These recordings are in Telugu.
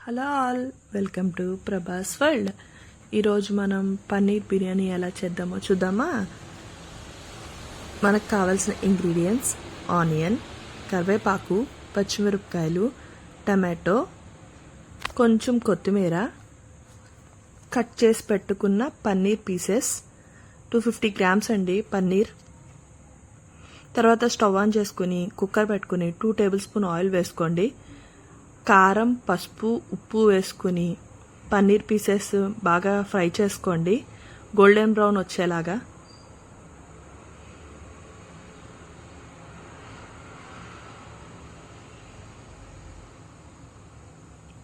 Hello all, welcome to Prabhas world. ఈరోజు మనం పన్నీర్ బిర్యానీ ఎలా చేద్దామో చూద్దామా. మనకు కావాల్సిన ఇంగ్రీడియంట్స్: ఆనియన్, కరివేపాకు, పచ్చిమిరపకాయలు, టమాటో, కొంచెం కొత్తిమీర, కట్ చేసి పెట్టుకున్న పన్నీర్ పీసెస్ 250 గ్రామ్స్ అండి పన్నీర్. తర్వాత స్టవ్ ఆన్ చేసుకుని కుక్కర్ పెట్టుకుని 2 టేబుల్ స్పూన్ ఆయిల్ వేసుకోండి. కారం, పసుపు, ఉప్పు వేసుకుని పన్నీర్ పీసెస్ బాగా ఫ్రై చేసుకోండి, గోల్డెన్ బ్రౌన్ వచ్చేలాగా.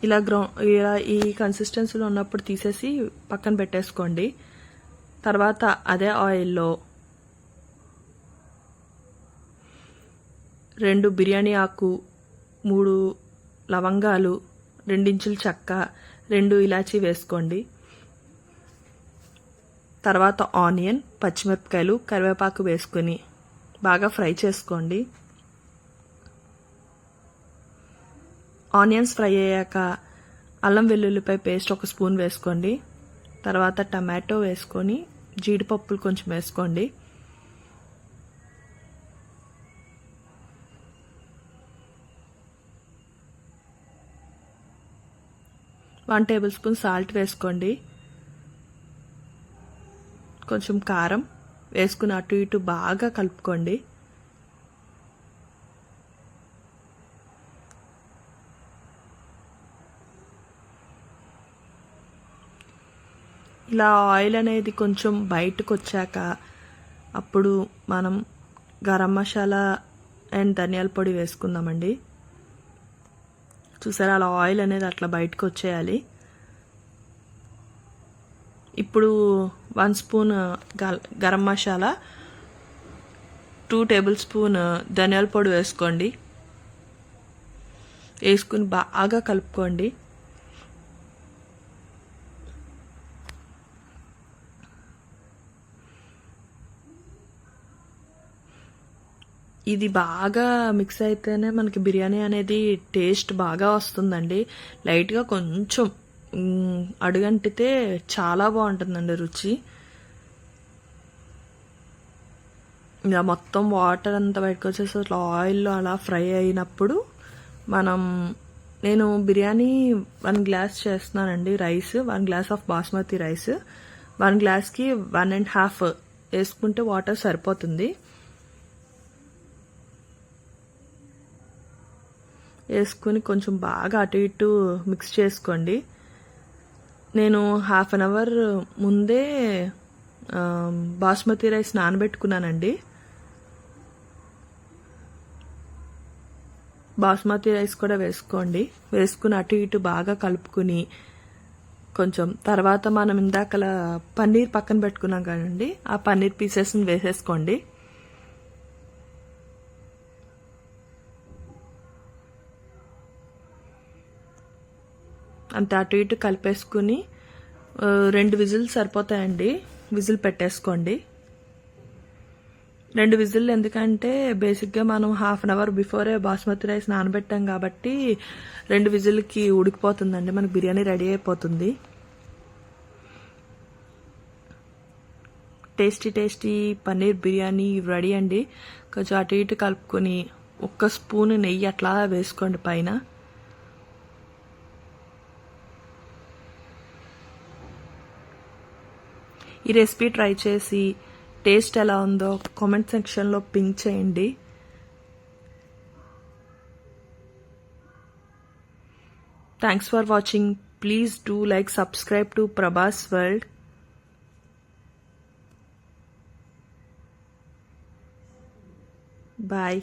ఇలా ఈ కన్సిస్టెన్సీలో ఉన్నప్పుడు తీసేసి పక్కన పెట్టేసుకోండి. తర్వాత అదే ఆయిల్లో 2 బిర్యానీ ఆకు, 3 లవంగాలు, 2 ఇంచుల చెక్క, 2 ఇలాచీ వేసుకోండి. తర్వాత ఆనియన్, పచ్చిమిరపకాయలు, కరివేపాకు వేసుకొని బాగా ఫ్రై చేసుకోండి. ఆనియన్స్ ఫ్రై అయ్యాక అల్లం వెల్లుల్లిపాయ పేస్ట్ 1 స్పూన్ వేసుకోండి. తర్వాత టమాటో వేసుకొని జీడిపప్పులు కొంచెం వేసుకోండి. వన్ టేబుల్ స్పూన్ సాల్ట్ వేసుకోండి. కొంచెం కారం వేసుకుని అటు ఇటు బాగా కలుపుకోండి. ఇలా ఆయిల్ అనేది కొంచెం బయటకు వచ్చాక అప్పుడు మనం గరం మసాలా అండ్ ధనియాల పొడి వేసుకుందామండి. చూసారా, అలా ఆయిల్ అనేది అట్లా బయటకు వచ్చేయాలి. ఇప్పుడు 1 spoon garam masala, 2 table spoon ధనియాల పొడి వేసుకోండి. వేసుకుని బాగా కలుపుకోండి. ఇది బాగా మిక్స్ అయితేనే మనకి బిర్యానీ అనేది టేస్ట్ బాగా వస్తుందండి. లైట్గా కొంచెం అడుగంటితే చాలా బాగుంటుందండి రుచి. ఇలా మొత్తం వాటర్ అంతా బయటకు వచ్చేసి అట్లా ఆయిల్లో అలా ఫ్రై అయినప్పుడు నేను బిర్యానీ 1 గ్లాస్ చేస్తున్నానండి. Rice 1 glass of basmati rice, 1 గ్లాస్కి 1.5 వేసుకుంటే వాటర్ సరిపోతుంది. వేసుకుని కొంచెం బాగా అటు ఇటు మిక్స్ చేసుకోండి. నేను 1/2 అవర్ ముందే బాస్మతి రైస్ నానబెట్టుకున్నానండి. బాస్మతి రైస్ కూడా వేసుకోండి. వేసుకుని అటు ఇటు బాగా కలుపుకుని కొంచెం తర్వాత మనం ఇందాకలా పన్నీర్ పక్కన పెట్టుకున్నాం కదండి, ఆ పన్నీర్ పీసెస్ని వేసేసుకోండి. అంత అటు ఇటు కలిపేసుకుని 2 విజిల్స్ సరిపోతాయండి. విజిల్ పెట్టేసుకోండి. 2 విజిల్ ఎందుకంటే బేసిక్గా మనం 1/2 అవర్ బిఫోరే బాస్మతి రైస్ నానబెట్టాం కాబట్టి 2 విజిల్కి ఉడికిపోతుందండి, మనకు బిర్యానీ రెడీ అయిపోతుంది. టేస్టీ పన్నీర్ బిర్యానీ రెడీ అండి. కొంచెం అటు ఇటు కలుపుకొని 1 స్పూన్ నెయ్యి అట్లా వేసుకోండి పైన. ఈ రెసిపీ ట్రై చేసి టేస్ట్ ఎలా ఉందో కామెంట్ సెక్షన్లో పింక్ చేయండి. Thanks for watching. Please do like, subscribe to Prabhas world. Bye.